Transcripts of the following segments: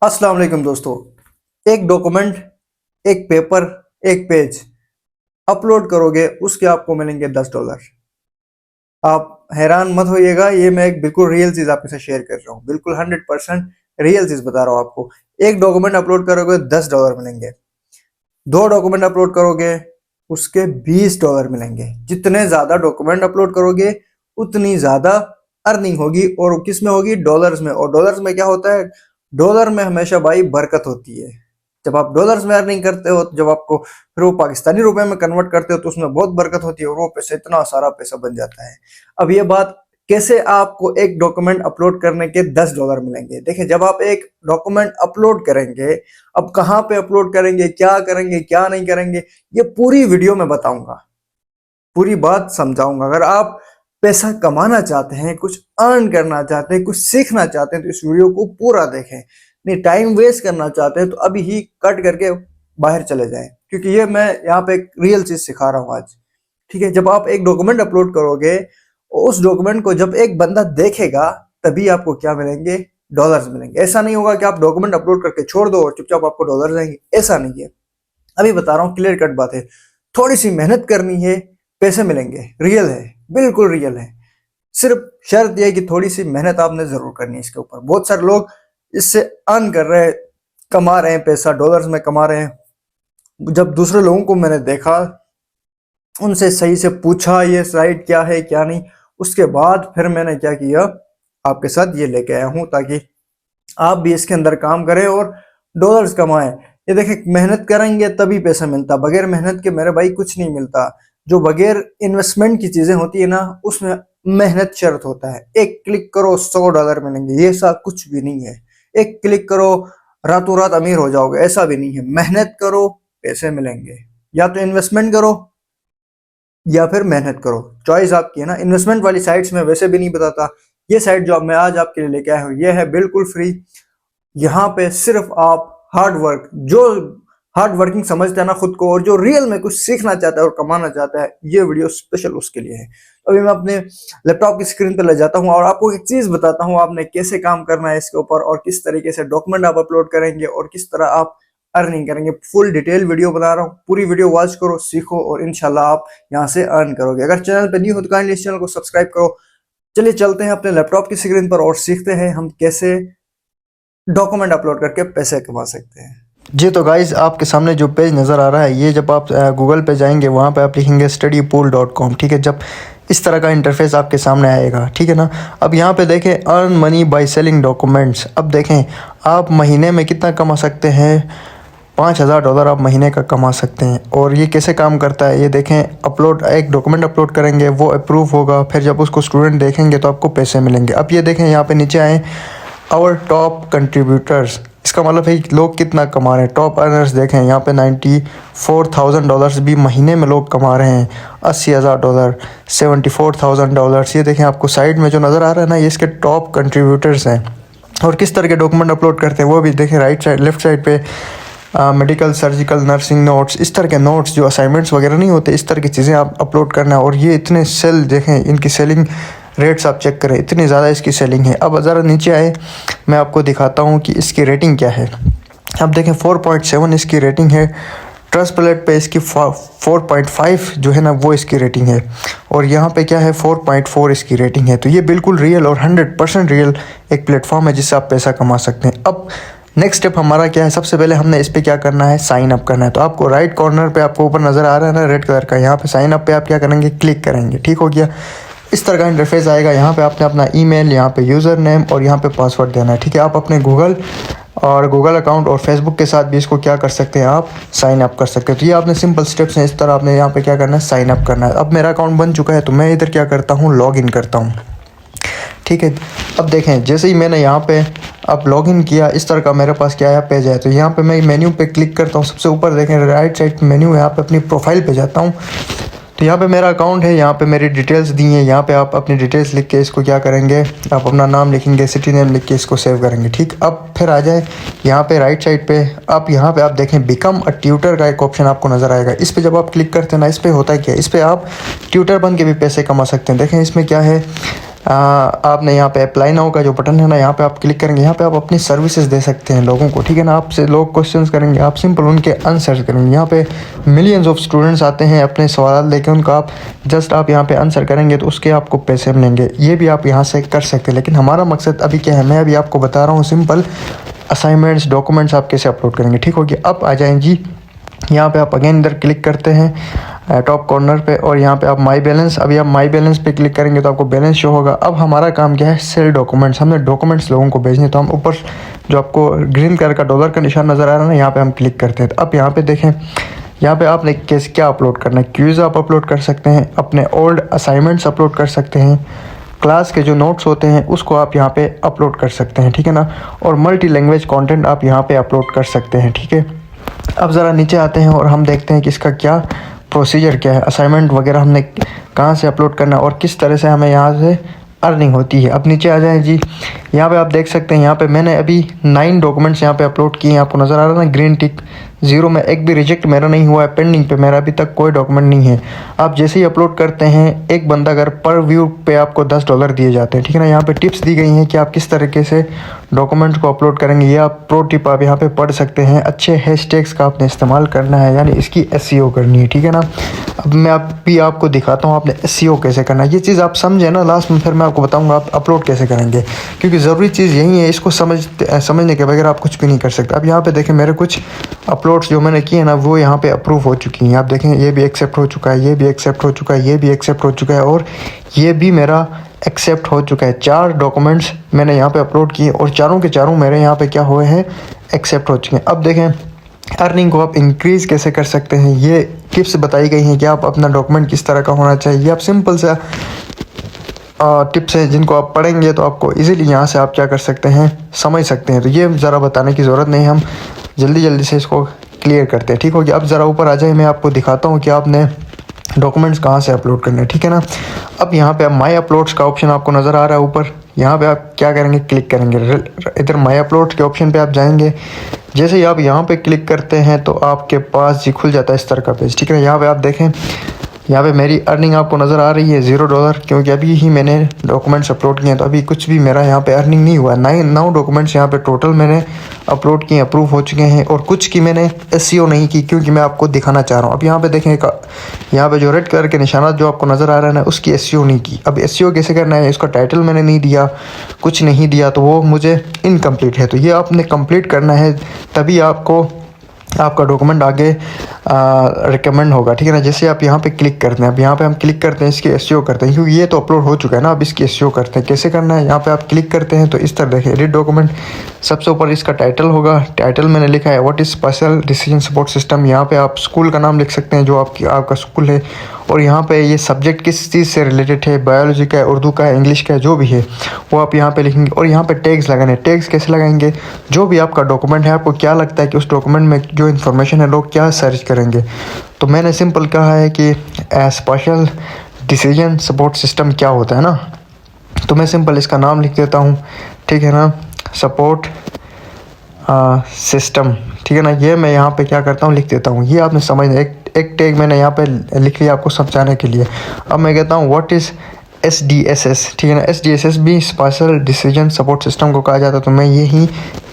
अस्सलाम वालेकुम दोस्तों। एक डॉक्यूमेंट, एक पेपर, एक पेज अपलोड करोगे उसके आपको मिलेंगे $10। आप हैरान मत होइएगा, ये मैं एक बिल्कुल रियल चीज आपके साथ शेयर कर रहा हूँ, बिल्कुल 100% रियल चीज बता रहा हूँ आपको। एक डॉक्यूमेंट अपलोड करोगे $10 मिलेंगे, दो डॉक्यूमेंट अपलोड करोगे उसके $20 मिलेंगे। जितने ज्यादा डॉक्यूमेंट अपलोड करोगे उतनी ज्यादा अर्निंग होगी, और किस में होगी? डॉलर्स में। और डॉलर्स में क्या होता है? डॉलर में हमेशा भाई बरकत होती है। जब आप डॉलर्स में अर्निंग करते हो, जब आपको फिर वो पाकिस्तानी रुपए में कन्वर्ट करते हो तो उसमें बहुत बरकत होती है, और वो पैसे इतना सारा पैसा बन जाता है। अब ये बात कैसे आपको एक डॉक्यूमेंट अपलोड करने के $10 मिलेंगे? देखिए, जब आप एक डॉक्यूमेंट अपलोड करेंगे, अब कहाँ पे अपलोड करेंगे, क्या करेंगे, क्या नहीं करेंगे, ये पूरी वीडियो में बताऊंगा, पूरी बात समझाऊंगा। अगर आप पैसा कमाना चाहते हैं, कुछ अर्न करना चाहते हैं, कुछ सीखना चाहते हैं, तो इस वीडियो को पूरा देखें। नहीं टाइम वेस्ट करना चाहते हैं तो अभी ही कट करके बाहर चले जाएं, क्योंकि ये मैं यहाँ पे एक रियल चीज सिखा रहा हूँ आज। ठीक है, जब आप एक डॉक्यूमेंट अपलोड करोगे, उस डॉक्यूमेंट को जब एक बंदा देखेगा तभी आपको क्या मिलेंगे? डॉलर्स मिलेंगे। ऐसा नहीं होगा कि आप डॉक्यूमेंट अपलोड करके छोड़ दो और चुपचाप आपको डॉलर आएंगे, ऐसा नहीं है। अभी बता रहा हूँ, क्लियर कट बात है। थोड़ी सी मेहनत करनी है, पैसे मिलेंगे, रियल है, बिल्कुल रियल है। सिर्फ शर्त यह है कि थोड़ी सी मेहनत आपने जरूर करनी है इसके ऊपर। बहुत सारे लोग इससे अर्न कर रहे हैं, कमा रहे हैं पैसा, डॉलर्स में कमा रहे हैं। जब दूसरे लोगों को मैंने देखा, उनसे सही से पूछा ये साइट क्या है क्या नहीं, उसके बाद फिर मैंने क्या किया, आपके साथ ये लेके आया हूं ताकि आप भी इसके अंदर काम करें और डॉलर्स कमाएं। ये देखें, मेहनत करेंगे तभी पैसा मिलता, बगैर मेहनत के मेरे भाई कुछ नहीं मिलता। जो बगैर इन्वेस्टमेंट की चीजें होती है ना, उसमें मेहनत शर्त होता है। एक क्लिक करो $100 मिलेंगे, ये ऐसा कुछ भी नहीं है। एक क्लिक करो रातों रात अमीर हो जाओगे, ऐसा भी नहीं है। मेहनत करो, पैसे मिलेंगे। या तो इन्वेस्टमेंट करो या फिर मेहनत करो, चॉइस आपकी है ना। इन्वेस्टमेंट वाली साइट्स में वैसे भी नहीं बताता। ये साइट जो मैं आज आपके लिए लेके आया हूँ, ये है बिल्कुल फ्री। यहाँ पे सिर्फ आप हार्ड वर्क, जो हार्ड वर्किंग समझता है ना खुद को, और जो रियल में कुछ सीखना चाहता है और कमाना चाहता है, ये वीडियो स्पेशल उसके लिए है। अभी मैं अपने लैपटॉप की स्क्रीन पर ले जाता हूँ और आपको एक चीज बताता हूँ, आपने कैसे काम करना है इसके ऊपर, और किस तरीके से डॉक्यूमेंट आप अपलोड करेंगे और किस तरह आप अर्निंग करेंगे। फुल डिटेल वीडियो बता रहा हूँ, पूरी वीडियो वॉच करो, सीखो, और इंशाल्लाह आप यहाँ से अर्न करोगे। अगर चैनल पर न्यू हो तो काइंडली इस चैनल को सब्सक्राइब करो। चलिए चलते हैं अपने लैपटॉप की स्क्रीन पर और सीखते हैं हम कैसे डॉक्यूमेंट अपलोड करके पैसे कमा सकते हैं। जी तो गाइज़, आपके सामने जो पेज नज़र आ रहा है, ये जब आप गूगल पे जाएंगे वहाँ पे आप लिखेंगे studypool.com। ठीक है, जब इस तरह का इंटरफेस आपके सामने आएगा, ठीक है ना। अब यहाँ पे देखें earn money by selling documents. अब देखें आप महीने में कितना कमा सकते हैं, $5000 आप महीने का कमा सकते हैं। और ये कैसे काम करता है ये देखें। अपलोड, एक डॉक्यूमेंट अपलोड करेंगे, वो अप्रूव होगा, फिर जब उसको स्टूडेंट देखेंगे तो आपको पैसे मिलेंगे। अब ये देखें यहाँ पे नीचे आए, आवर टॉप कंट्रीब्यूटर्स, इसका मतलब है कि लोग कितना कमा रहे हैं। टॉप अर्नर्स देखें यहाँ पे $94,000 भी महीने में लोग कमा रहे हैं। $80,000, $74,000। ये देखें आपको साइड में जो नज़र आ रहा है ना, ये इसके टॉप कंट्रीब्यूटर्स हैं। और किस तरह के डॉक्यूमेंट अपलोड करते हैं वो भी देखें। राइट साइड, लेफ्ट साइड पे मेडिकल, सर्जिकल, नर्सिंग नोट्स, इस तरह के नोट्स जो असाइनमेंट्स वगैरह नहीं होते, इस तरह की चीज़ें आप अपलोड करना है। और ये इतने सेल देखें, इनकी सेलिंग रेट्स आप चेक करें, इतनी ज़्यादा इसकी सेलिंग है। अब ज़रा नीचे आए, मैं आपको दिखाता हूँ कि इसकी रेटिंग क्या है। अब देखें 4.7 इसकी रेटिंग है। ट्रस्टप्लेट पे इसकी 4.5 जो है ना वो इसकी रेटिंग है। और यहाँ पे क्या है, 4.4 इसकी रेटिंग है। तो ये बिल्कुल रियल और 100% रियल एक प्लेटफॉर्म है जिससे आप पैसा कमा सकते हैं। अब नेक्स्ट स्टेप हमारा क्या है, सबसे पहले हमने इस पर क्या करना है, साइन अप करना है। तो आपको राइट कॉर्नर पे आपको ऊपर नज़र आ रहा है ना रेड कलर का, यहाँ पे साइन अप पे आप क्या करेंगे, क्लिक करेंगे। ठीक हो गया, इस तरह का इंटरफेस आएगा। यहाँ पे आपने अपना ईमेल, यहाँ पे यूज़र नेम और यहाँ पे पासवर्ड देना है। ठीक है, आप अपने गूगल अकाउंट और फेसबुक के साथ भी इसको क्या कर सकते हैं, आप साइन अप कर सकते हैं। तो ये आपने सिंपल स्टेप्स हैं, इस तरह आपने यहाँ पे क्या करना है, साइन अप करना है। अब मेरा अकाउंट बन चुका है तो मैं इधर क्या करता हूँ, लॉग इन करता हूँ। ठीक है, अब देखें जैसे ही मैंने यहाँ पे अब लॉगिन किया, इस तरह का मेरे पास क्या है, पेज है। तो यहाँ पे मैं मेन्यू पे क्लिक करता हूँ, सबसे ऊपर देखें राइट साइड मेन्यू है, यहाँ पे अपनी प्रोफाइल पे जाता हूँ। तो यहाँ पे मेरा अकाउंट है, यहाँ पे मेरी डिटेल्स दी हैं। यहाँ पे आप अपनी डिटेल्स लिख के इसको क्या करेंगे, आप अपना नाम लिखेंगे, सिटी नेम लिख के इसको सेव करेंगे। ठीक, अब फिर आ जाए यहाँ पे राइट साइड पे, आप यहाँ पे आप देखें बिकम अ ट्यूटर का एक ऑप्शन आपको नज़र आएगा। इस पर जब आप क्लिक करते हैं ना, इस पर होता है क्या, इस पर आप ट्यूटर बन के भी पैसे कमा सकते हैं। देखें इसमें क्या है, आपने यहाँ पे अप्लाई नाउ का जो बटन है ना, यहाँ पे आप क्लिक करेंगे। यहाँ पे आप अपनी सर्विसेज दे सकते हैं लोगों को, ठीक है ना। आपसे लोग क्वेश्चंस करेंगे, आप सिंपल उनके आंसर करेंगे। यहाँ पे मिलियंस ऑफ स्टूडेंट्स आते हैं अपने सवाल लेके, उनका आप यहाँ पे आंसर करेंगे तो उसके आपको पैसे मिलेंगे। ये भी आप यहाँ से कर सकते हैं, लेकिन हमारा मकसद अभी क्या है, मैं अभी आपको बता रहा हूँ सिंपल असाइनमेंट्स डॉक्यूमेंट्स आप कैसे अपलोड करेंगे, ठीक हो गया। अब आ जाएँ जी, यहाँ पे आप अगेन इधर क्लिक करते हैं टॉप कॉर्नर पे, और यहाँ पे आप माई बैलेंस, अभी आप माई बैलेंस पे क्लिक करेंगे तो आपको बैलेंस शो होगा। अब हमारा काम क्या है, सेल डॉक्यूमेंट्स, हमने डॉक्यूमेंट्स लोगों को भेजने, तो हम ऊपर जो आपको ग्रीन कलर का डॉलर का निशान नज़र आ रहा है ना, यहाँ पे हम क्लिक करते हैं। तो अब यहाँ पे देखें, यहाँ पे आपने कैसे क्या अपलोड करना है, क्यूज़ आप अपलोड कर सकते हैं, अपने ओल्ड असाइनमेंट्स अपलोड कर सकते हैं, क्लास के जो नोट्स होते हैं उसको आप यहाँ पे अपलोड कर सकते हैं, ठीक है ना। और मल्टी लैंग्वेज कंटेंट आप यहाँ पे अपलोड कर सकते हैं, ठीक है। अब ज़रा नीचे आते हैं और हम देखते हैं कि इसका क्या प्रोसीजर क्या है, असाइनमेंट वगैरह हमने कहाँ से अपलोड करना है और किस तरह से हमें यहाँ से अर्निंग होती है। अब नीचे आ जाएं जी, यहाँ पे आप देख सकते हैं, यहाँ पे मैंने अभी 9 डॉक्यूमेंट्स यहाँ पे अपलोड किए हैं, आपको नज़र आ रहा है ना ग्रीन टिक 0 में, एक भी रिजेक्ट मेरा नहीं हुआ है, पेंडिंग पे मेरा अभी तक कोई डॉक्यूमेंट नहीं है। आप जैसे ही अपलोड करते हैं, एक बंदा अगर पर व्यू पे आपको $10 दिए जाते हैं, ठीक है ना। यहाँ पे टिप्स दी गई हैं कि आप किस तरीके से डॉक्यूमेंट्स को अपलोड करेंगे, ये आप प्रो टिप आप यहाँ पे पढ़ सकते हैं। अच्छे हैशटैग्स का आपने इस्तेमाल करना है, यानी इसकी SEO करनी है, ठीक है ना। अब मैं आपको दिखाता हूँ आपने SEO कैसे करना है। ये चीज़ आप समझे ना, लास्ट में फिर मैं आपको बताऊँगा आप अपलोड कैसे करेंगे, क्योंकि ज़रूरी चीज़ यही है, इसको समझने के बगैर आप कुछ भी नहीं कर सकते। अब यहाँ पे देखें, मेरे कुछ अपलोड्स जो मैंने किए ना वो यहाँ पे अप्रूव हो चुकी हैं। आप देखें, ये भी एक्सेप्ट हो चुका है, ये भी एक्सेप्ट हो चुका है, ये भी एक्सेप्ट हो चुका है, और ये भी मेरा एक्सेप्ट हो चुका है। 4 डॉक्यूमेंट्स मैंने यहाँ पे अपलोड किए और चारों के चारों मेरे यहाँ पे क्या हुए हैं, एक्सेप्ट हो चुके हैं। अब देखें, अर्निंग को आप इंक्रीज़ कैसे कर सकते हैं, ये टिप्स बताई गई हैं कि आप अपना डॉक्यूमेंट किस तरह का होना चाहिए। ये आप सिंपल सा टिप्स हैं जिनको आप पढ़ेंगे तो आपको इजीली यहाँ से आप क्या कर सकते हैं, समझ सकते हैं। तो ये ज़रा बताने की ज़रूरत नहीं, हम जल्दी से इसको क्लियर करते हैं, ठीक हो गया। अब ज़रा ऊपर आ जाए, मैं आपको दिखाता हूँ कि आपने डॉक्यूमेंट्स कहाँ से अपलोड करने हैं, ठीक है ना। अब यहाँ पे माई अपलोड्स का ऑप्शन आपको नज़र आ रहा है ऊपर, यहाँ पे आप क्या करेंगे, क्लिक करेंगे। इधर माई अपलोड्स के ऑप्शन पे आप जाएंगे। जैसे ही आप यहाँ पे क्लिक करते हैं तो आपके पास जी खुल जाता है इस तरह का पेज, ठीक है। यहाँ पे आप देखें, यहाँ पे मेरी अर्निंग आपको नज़र आ रही है $0, क्योंकि अभी ही मैंने डॉक्यूमेंट्स अपलोड किए हैं, तो अभी कुछ भी मेरा यहाँ पे अर्निंग नहीं हुआ। 9 डॉक्यूमेंट्स यहाँ पे टोटल मैंने अपलोड किए, अप्रूव हो चुके हैं, और कुछ की मैंने SEO नहीं की, क्योंकि मैं आपको दिखाना चाह रहा हूँ। अब यहाँ पे देखें, यहाँ पे जो रेड कलर के निशानात जो आपको नज़र आ रहा है ना, उसकी SEO नहीं की। अब SEO कैसे करना है, इसका टाइटल मैंने नहीं दिया, कुछ नहीं दिया, तो वो मुझे इनकम्प्लीट है। तो ये आपने कम्प्लीट करना है, तभी आपका डॉक्यूमेंट आगे रिकमेंड होगा, ठीक है ना। जैसे आप यहाँ पे क्लिक करते हैं, अब यहाँ पे हम क्लिक करते हैं, इसकी SEO करते हैं, क्योंकि ये तो अपलोड हो चुका है ना। अब इसकी SEO करते हैं, कैसे करना है, यहाँ पे आप क्लिक करते हैं तो इस तरह देखें, एडिट डॉक्यूमेंट, सबसे ऊपर इसका टाइटल होगा। टाइटल मैंने लिखा है what is special decision support system. यहाँ पे आप स्कूल का नाम लिख सकते हैं जो आपका स्कूल है, और यहाँ पे ये सब्जेक्ट किस चीज़ से रिलेटेड है, बायोलॉजी का है, उर्दू का है, इंग्लिश का है, जो भी है वो आप यहाँ पे लिखेंगे। और यहाँ पे टैग्स लगाने, टैग्स कैसे लगाएंगे, जो भी आपका डॉक्यूमेंट है, आपको क्या लगता है कि उस डॉक्यूमेंट में जो इन्फॉर्मेशन है लोग क्या सर्च करेंगे। तो मैंने सिंपल कहा है कि स्पेशल डिसीजन सपोर्ट सिस्टम क्या होता है ना, तो मैं सिंपल इसका नाम लिख देता हूँ, ठीक है ना, सपोर्ट सिस्टम, ठीक है ना। ये मैं यहाँ पे क्या करता हूँ, लिख देता हूँ। ये आपने समझना, एक टैग मैंने यहाँ पे लिख लिया आपको समझाने के लिए। अब मैं कहता हूँ व्हाट इज़ SDSS, ठीक है ना। SDSS भी स्पेशल डिसीजन सपोर्ट सिस्टम को कहा जाता है। तो मैं यही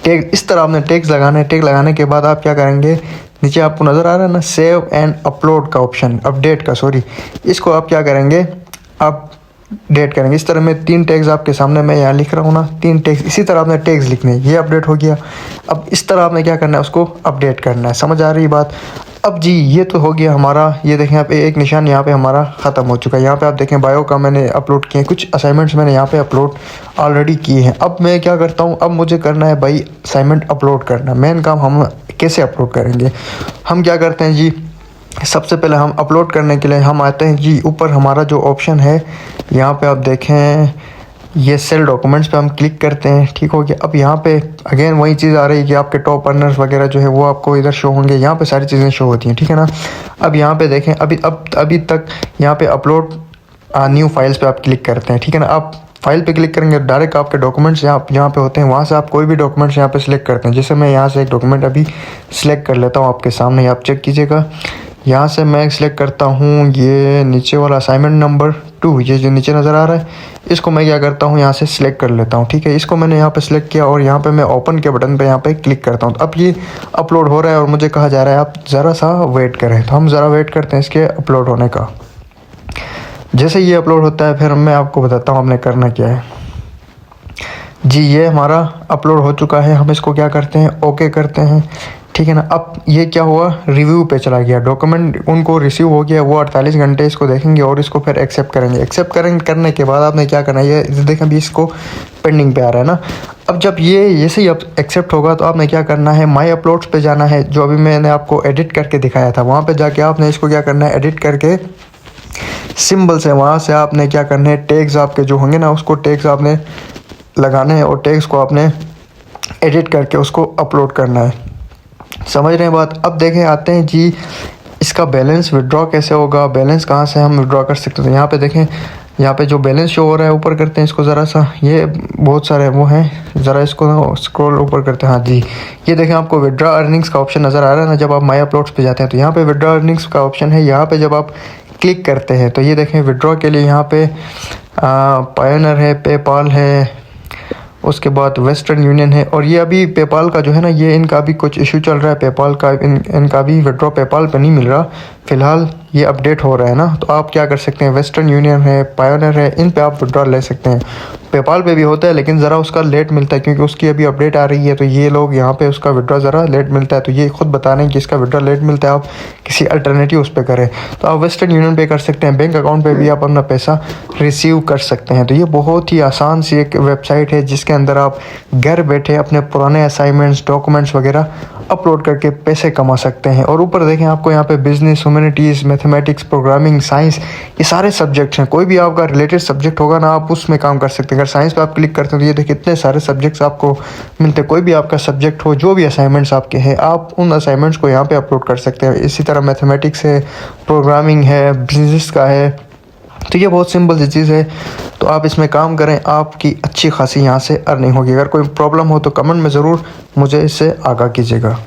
टैग, इस तरह आपने टैग्स लगाना है। टैग लगाने के बाद आप क्या करेंगे, नीचे आपको नज़र आ रहा है ना सेव एंड अपलोड का ऑप्शन, अपडेट का, सॉरी, इसको आप क्या करेंगे, आप डेट करेंगे। इस तरह में 3 टैग्स आपके सामने मैं यहाँ लिख रहा हूँ ना, 3 टैग्स, इसी तरह आपने टैग्स लिखने हैं। ये अपडेट हो गया। अब इस तरह आपने क्या करना है, उसको अपडेट करना है। समझ आ रही बात। अब जी ये तो हो गया हमारा, ये देखें यहाँ पे एक निशान यहाँ पे हमारा ख़त्म हो चुका है। यहाँ पे आप देखें बायो का मैंने अपलोड किए हैं, कुछ असाइनमेंट्स मैंने यहाँ पे अपलोड ऑलरेडी किए हैं। अब मैं क्या करता हूँ, अब मुझे करना है भाई असाइनमेंट अपलोड करना। मेन काम हम कैसे अपलोड करेंगे, हम क्या करते हैं जी, सबसे पहले हम अपलोड करने के लिए हम आते हैं जी ऊपर, हमारा जो ऑप्शन है यहाँ पे आप देखें, ये सेल डॉक्यूमेंट्स पे हम क्लिक करते हैं, ठीक हो गया। अब यहाँ पे अगेन वही चीज़ आ रही है कि आपके टॉप अर्नर्स वगैरह जो है वो आपको इधर शो होंगे, यहाँ पे सारी चीज़ें शो होती हैं, ठीक है ना। अब यहाँ पे देखें, अभी तक यहाँ पे अपलोड न्यू फाइल्स पे आप क्लिक करते हैं, ठीक है ना। आप फाइल पे क्लिक करेंगे, डायरेक्ट आपके डॉक्यूमेंट्स यहाँ पे होते हैं, वहाँ से आप कोई भी डॉक्यूमेंट्स यहाँ पे सिलेक्ट करते हैं। जैसे मैं यहाँ से एक डॉक्यूमेंट अभी सिलेक्ट कर लेता हूँ, आपके सामने आप चेक कीजिएगा। यहाँ से मैं सिलेक्ट करता हूँ ये नीचे वाला असाइनमेंट नंबर 2 ये जो नीचे नज़र आ रहा है, इसको मैं क्या करता हूँ यहाँ से सिलेक्ट कर लेता हूँ। ठीक है, इसको मैंने यहाँ पे सिलेक्ट किया और यहाँ पे मैं ओपन के बटन पे यहाँ पे क्लिक करता हूँ। तो अब ये अपलोड हो रहा है और मुझे कहा जा रहा है आप ज़रा सा वेट करें। तो हम ज़रा वेट करते हैं इसके अपलोड होने का। जैसे ये अपलोड होता है फिर मैं आपको बताता हूँ हमने करना क्या है। जी ये हमारा अपलोड हो चुका है, हम इसको क्या करते हैं, ओके करते हैं। ठीक है ना, अब ये क्या हुआ, रिव्यू पे चला गया, डॉक्यूमेंट उनको रिसीव हो गया, वो 48 घंटे इसको देखेंगे और इसको फिर एक्सेप्ट करेंगे। एक्सेप्ट करने के बाद आपने क्या करना है, ये देखें अभी इसको पेंडिंग पे आ रहा है ना। अब जब ये जैसे ही एक्सेप्ट होगा तो आपने क्या करना है, माई अपलोड्स पे जाना है, जो अभी मैंने आपको एडिट करके दिखाया था, वहाँ पर जाके आपने इसको क्या करना है, एडिट करके सिंबल से वहाँ से आपने क्या करना है, टैग्स आपके जो होंगे ना उसको टैग्स आपने लगाने हैं और टैग्स को आपने एडिट करके उसको अपलोड करना है। समझ रहे हैं बात। अब देखें आते हैं जी इसका बैलेंस विड्रॉ कैसे होगा, बैलेंस कहाँ से हम विड्रॉ कर सकते हैं। तो यहाँ पे देखें, यहाँ पे जो बैलेंस शो हो रहा है ऊपर करते हैं इसको ज़रा सा, ये बहुत सारे वो हैं, ज़रा इसको स्क्रॉल ऊपर करते हैं। हाँ जी, ये देखें आपको विड्रॉ अर्निंग्स का ऑप्शन नज़र आ रहा है ना। जब आप माई अपलोड्स पे जाते हैं तो यहाँ पे विड्रॉ अर्निंग्स का ऑप्शन है, यहाँ पे जब आप क्लिक करते हैं तो ये देखें विड्रॉ के लिए यहाँ पे पायोनियर है, पेपाल है, उसके बाद वेस्टर्न यूनियन है। और ये अभी पेपाल का जो है ना, ये इनका भी कुछ इशू चल रहा है, पेपाल का इनका भी विड्रॉ पेपाल पे नहीं मिल रहा फ़िलहाल, ये अपडेट हो रहा है ना। तो आप क्या कर सकते हैं, वेस्टर्न यूनियन है, पायोनियर है, इन पे आप विड्रॉ ले सकते हैं। पेपाल पे भी होता है लेकिन ज़रा उसका लेट मिलता है क्योंकि उसकी अभी अपडेट आ रही है, तो ये लोग यहाँ पे उसका विड्रॉ ज़रा लेट मिलता है। तो ये खुद बता रहे हैं कि इसका विड्रॉ लेट मिलता है, आप किसी अल्टरनेटिव उस पर करें। तो आप वेस्टर्न यूनियन पे कर सकते हैं, बैंक अकाउंट पे भी आप अपना पैसा रिसीव कर सकते हैं। तो ये बहुत ही आसान सी एक वेबसाइट है जिसके अंदर आप घर बैठे अपने पुराने असाइनमेंट्स, डॉक्यूमेंट्स वगैरह अपलोड करके पैसे कमा सकते हैं। और ऊपर देखें आपको यहाँ पे business, humanities, mathematics, programming, science, ये सारे सब्जेक्ट्स हैं। कोई भी आपका रिलेटेड सब्जेक्ट होगा ना, आप उसमें काम कर सकते हैं। अगर साइंस पे आप क्लिक करते हैं तो ये देखिए इतने सारे सब्जेक्ट्स आपको मिलते हैं। कोई भी आपका सब्जेक्ट हो, जो भी असाइनमेंट्स आपके हैं, आप उन असाइनमेंट्स को यहाँ पे अपलोड कर सकते हैं। इसी तरह मैथमेटिक्स है, प्रोग्रामिंग है, बिजनेस का है। तो ये बहुत सिंपल सी चीज़ है, तो आप इसमें काम करें, आपकी अच्छी खासी यहाँ से अर्निंग होगी। अगर कोई प्रॉब्लम हो तो कमेंट में ज़रूर मुझे इससे आगाह कीजिएगा।